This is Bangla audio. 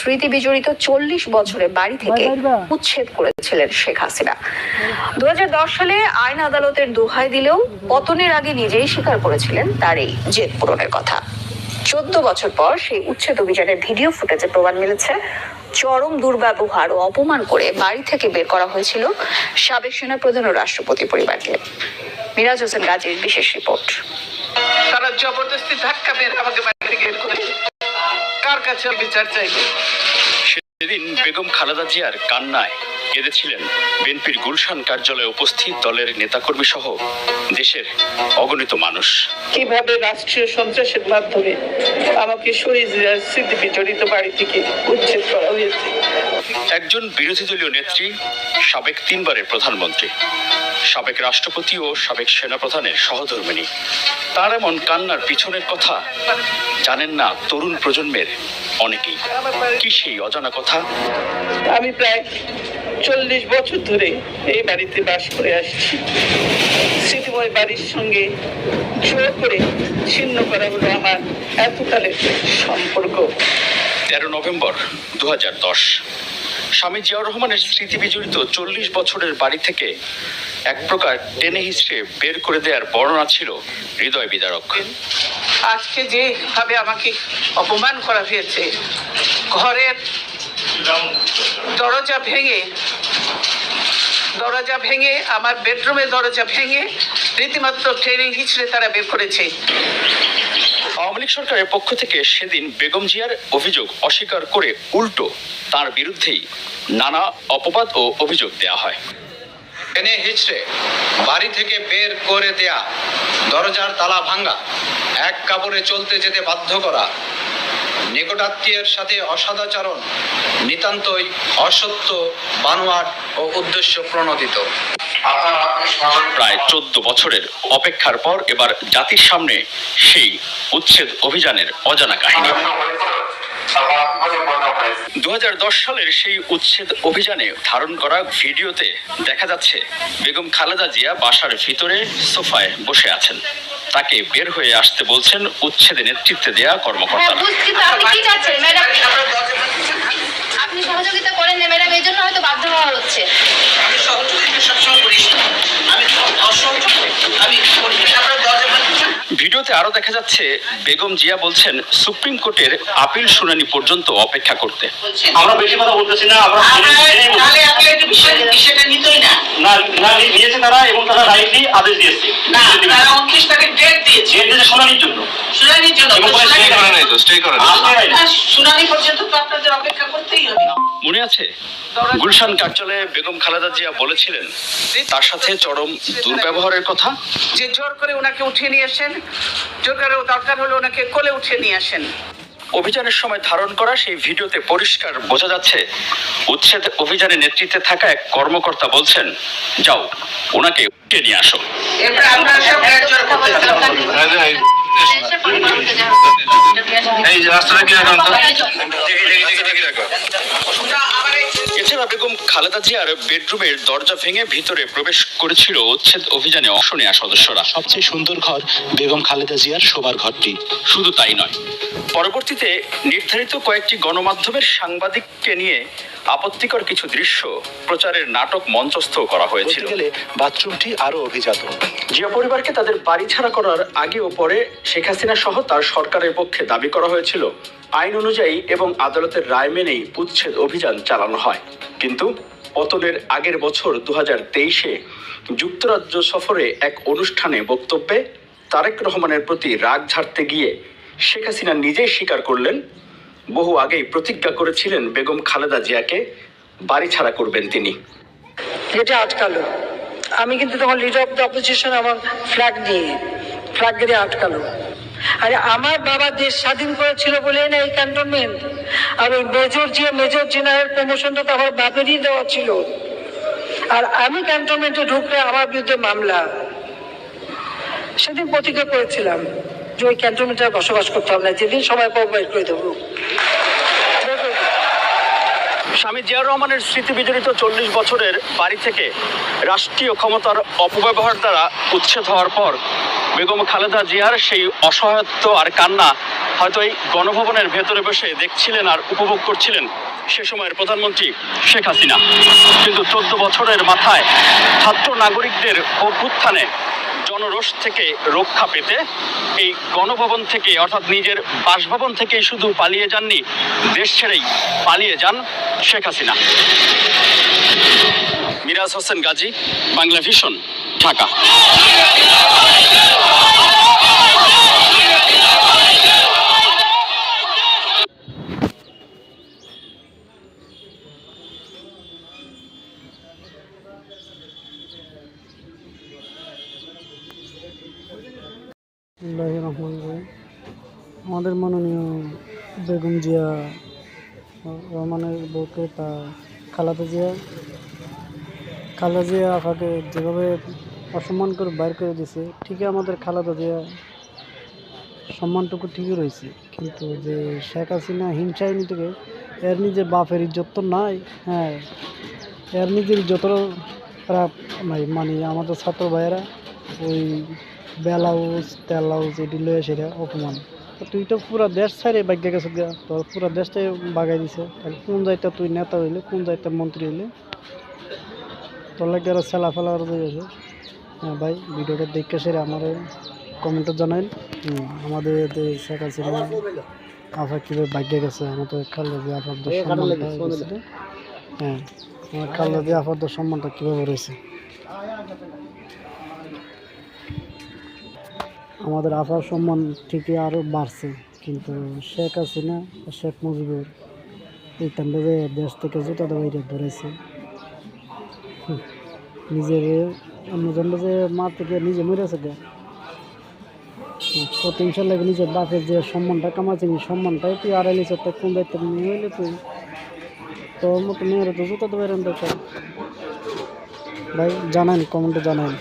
স্মৃতি বিজড়িত 40 বছরের বাড়ি থেকে উচ্ছেদ করেছিলেন শেখ হাসিনা। 2010 সালে আইন আদালতের দোহাই দিলেও পতনের আগে নিজেই স্বীকার করেছিলেন তার এই জেদ পূরণের কথা। 14 বছর পর সেই উচ্ছেদ অভিযানের ভিডিও ফুটেজে প্রমাণ মিলেছে চরম দুর্ব্যবহার ও অপমান করে বাড়ি থেকে বের করা হয়েছিল সাবেক সেনাপ্রধান ও রাষ্ট্রপতি পরিবারকে। মিরাজ হোসেন গাজীর বিশেষ রিপোর্ট। তারা জবরদস্তি ধাক্কা মেরে আমাকে বাড়ি থেকে বের করে, কার কাছে বিচার চাইবে? সেদিন বেগম খালেদা জিয়ার কান্নায় কেঁদেছিলেন বিএনপির গুলশান কার্যালয়ে উপস্থিত দলের নেতাকর্মী সহ দেশের অগণিত মানুষ। কিভাবে রাষ্ট্রীয় সন্ত্রাসের মাধ্যমে আমাকে শহীদ জিয়ার স্মৃতি বিজড়িত বাড়ি থেকে উচ্ছেদ করা হয়েছে। একজন বিরোধী দলীয় নেত্রী, সাবেক 3 বারের প্রধানমন্ত্রী, সাবেক রাষ্ট্রপতি ও সাবেক সেনাপ্রধানের সহধর্মিণী, তার এমন কান্নার পিছনের কথা জানেন না তরুণ প্রজন্মের অনেকেই। কি সেই অজানা কথা? আমি প্রায় 40 বছর ধরে এই বাড়িতে বাস করে আসছি। স্মৃতিময় বাড়ির সঙ্গে জোর করে ছিন্ন করা হলো আমার এতকালের সম্পর্ক। 13 নভেম্বর 2010 স্বামী জিয়াউর রহমানের স্মৃতি বিজড়িত 40 বছরের বাড়ি থেকে এক প্রকার টেনে হিচড়ে বের করে দেওয়ার বর্ণনা ছিল হৃদয় বিদারক। আজকে যেভাবে আমাকে অপমান করা হয়েছে, ঘরের দরজা ভেঙে আমার বেডরুমের দরজা ভেঙে রীতিমাত্র টেনে হিচড়ে তারা বের করেছে। আওয়ামী লীগ সরকারের পক্ষ থেকে সেদিন বেগম জিয়ার অভিযোগ অস্বীকার করে উল্টো তার বিরুদ্ধেই নানা অপবাদ ও অভিযোগ দেওয়া হয়। টেনে হিচড়ে বাড়ি থেকে বের করে দেয়া, দরজার তালা ভাঙা, এক কাপড়ে চলতে যেতে বাধ্য করা, নিকটাত্মীয়ের সাথে অসদাচরণ নিতান্তই অসত্য, বানোয়াট ও উদ্দেশ্য প্রণোদিত। প্রায় 14 বছরের অপেক্ষার পর এবার জাতির সামনে সেই উচ্ছেদ অভিযানের অজানা কাহিনী। 2010 সালের সেই উচ্ছেদ অভিযানে ধারণ করা ভিডিওতে দেখা যাচ্ছে বেগম খালেদা জিয়া বাসার ভিতরে সোফায় বসে আছেন। তাকে বের হয়ে আসতে বলছেন উচ্ছেদে নেতৃত্বে দেয়া কর্মকর্তারা। আপনি সহযোগিতা করেন না ম্যাডাম, এই জন্য হয়তো বাধ্য হওয়া হচ্ছে। আমি সহযোগিতা সবসময় করি, ভিডিওতে আরো দেখা যাচ্ছে বেগম জিয়া বলছেন সুপ্রিম কোর্টের আপিল শুনানি পর্যন্ত অপেক্ষা করতে। আমরা বেশি কথা বলতেছি না, আমরা বিষয়টা নিতই না নিয়েছে তারা, এবং তারা রাইটলি আদেশ দিয়েছে। তারা 29 তারিখ ডেট দিয়েছে শুনানির জন্য। শুনানি পর্যন্ত তো আপনাদের অপেক্ষা করতেই হবে। মনে আছে গুলশান কার্যালয়ে বেগম খালেদা জিয়া বলেছিলেন তার সাথে চরম দুর্ব্যবহারের কথা, যে জোর করে ওনাকে উঠিয়ে নিয়ে আসেন, জোর করে দরকার হলে ওনাকে কোলে উঠিয়ে নিয়ে আসেন। অভিযানের সময় ধারণ করা সেই ভিডিওতে পরিষ্কার বোঝা যাচ্ছে উচ্ছেদ অভিযানে নেতৃত্বে থাকা এক কর্মকর্তা বলছেন, যাও ওনাকে উঠিয়ে নিয়ে আসো। এরপর আমরা সব জোর করতে এছাড়া বেগম খালেদা জিয়ার বেডরুমের দরজা ভেঙে ভিতরে প্রবেশ করেছিল উচ্ছেদ অভিযানে অংশ নেওয়া সদস্যরা। সবচেয়ে সুন্দর ঘর বেগম খালেদা জিয়ার শোবার ঘরটি। শুধু তাই নয়, পরবর্তীতে নির্ধারিত কয়েকটি গণমাধ্যমের সাংবাদিককে নিয়ে আপত্তিকর কিছু দৃশ্য প্রচারের নাটক মঞ্চস্থ করা হয়েছিল। বাথরুমটি আরো অভিজাত। জিয়া পরিবারকে তাদের বাড়ি ছাড়া করার আগে ও পরে শেখ হাসিনা সহ তার সরকারের পক্ষে দাবি করা হয়েছিল আইন অনুযায়ী এবং আদালতের রায় মেনেই উচ্ছেদ অভিযান চালানো হয়। কিন্তু পতনের আগের বছর 2023-এ যুক্তরাজ্য সফরে এক অনুষ্ঠানে বক্তব্যে তারেক রহমানের প্রতি রাগ ঝাড়তে গিয়ে শেখ হাসিনা নিজেই স্বীকার করলেন বহু আগেই প্রতিজ্ঞা করেছিলেন বেগম খালেদা জিয়াকে বাড়ি ছাড়া করবেন তিনি। এটা আটকালো, আমি কিন্তু তখন লিডার অফ দ্য অপোজিশন আমার ফ্ল্যাগ দিয়ে আটকালো। আরে আমার বাবা দেশ স্বাধীন করেছিল বলে না এই ক্যান্টনমেন্ট, আর ওই মেজর জেনারেল প্রমোশনটা তো আমার বাপেরই দেওয়া ছিল। আর আমি ক্যান্টনমেন্টে ঢুকলে আমার বিরুদ্ধে মামলা। সেদিন প্রতিজ্ঞা করেছিলাম যে ওই ক্যান্টনমেন্টে বসবাস করতে হবে না, যেদিন সময় পাবো বের করে দেবো। স্বামী জিয়াউর রহমানের স্মৃতি বিজড়িত 40 বছরের বাড়ি থেকে রাষ্ট্রীয় ক্ষমতার অপব্যবহার দ্বারা উচ্ছেদ হওয়ার পর বেগম খালেদা জিয়ার সেই অসহায়ত্ব আর কান্না হয়তো এই গণভবনের ভেতরে বসে দেখছিলেন আর উপভোগ করছিলেন সে সময়ের প্রধানমন্ত্রী শেখ হাসিনা। কিন্তু 14 বছরের মাথায় ছাত্র নাগরিকদের অভ্যুত্থানে জনরোষ থেকে রক্ষা পেতে এই গণভবন থেকে অর্থাৎ নিজের বাসভবন থেকেই শুধু পালিয়ে যাননি, দেশ ছেড়েই পালিয়ে যান শেখ হাসিনা। মিরাজ হোসেন গাজী, বাংলা ভিশন, ঢাকা। আমাদের মাননীয় বেগম জিয়া রহমানের বউকে তা খালেদা জিয়া আপাকে যেভাবে অসম্মান করে বাইর করে দিয়েছে, ঠিকই আমাদের খালেদা জিয়া সম্মানটুকু ঠিকই রয়েছে। কিন্তু যে শেখ হাসিনা হিংসায়নি থেকে এর নিজের বাপের ইজ্জত তো নাই। হ্যাঁ, এর নিজের ইজ্জতও নাই। মানে আমাদের ছাত্র ভাইয়েরা ওই ব্লাউজ তেলাউজ এটি লয়ে সেটা অপমান। তো তুই তো পুরা দেশ ছাড়ে বাগ্যা গেছে, তোর পুরা দেশটাই বাগাই দিছে। তাহলে কোন যাইতে তুই নেতা হইলে, কোন যাইতে মন্ত্রী হইলে, তোর লাগে আরো সেলা ফেলা আরো যাইছে। হ্যাঁ ভাই, ভিডিওটা দেখে সেরে আমার কমেন্টে জানাইন আমাদের শেখ হাসিনা আফা কীভাবে বাগ্যা গেছে। আমাদের খালেদা জিয়া আফার সম্মানটা, হ্যাঁ আমার খালেদা জিয়া আফার সম্মানটা কীভাবে রয়েছে। আমাদের আফার সম্মান ঠিকই আরও বাড়ছে, কিন্তু শেখ হাসিনা শেখ মুজিবুর এই টাইমটা যে দেশ থেকে জুতা বাইরে ধরেছে, নিজের অন্যজন যে মা থেকে নিজে মরেছে গে প্রতিহিংসা লাগে নিজের বাপের যে সম্মানটা কামাচ্ছে, এই সম্মানটাই তুই আড়াই লিচার কোন দায়িত্ব নিয়ে হইলে তুই তোর মতো মেয়েরা তো জুতা বাইরে দরকার। ভাই জানান, কমেন্টে জানান।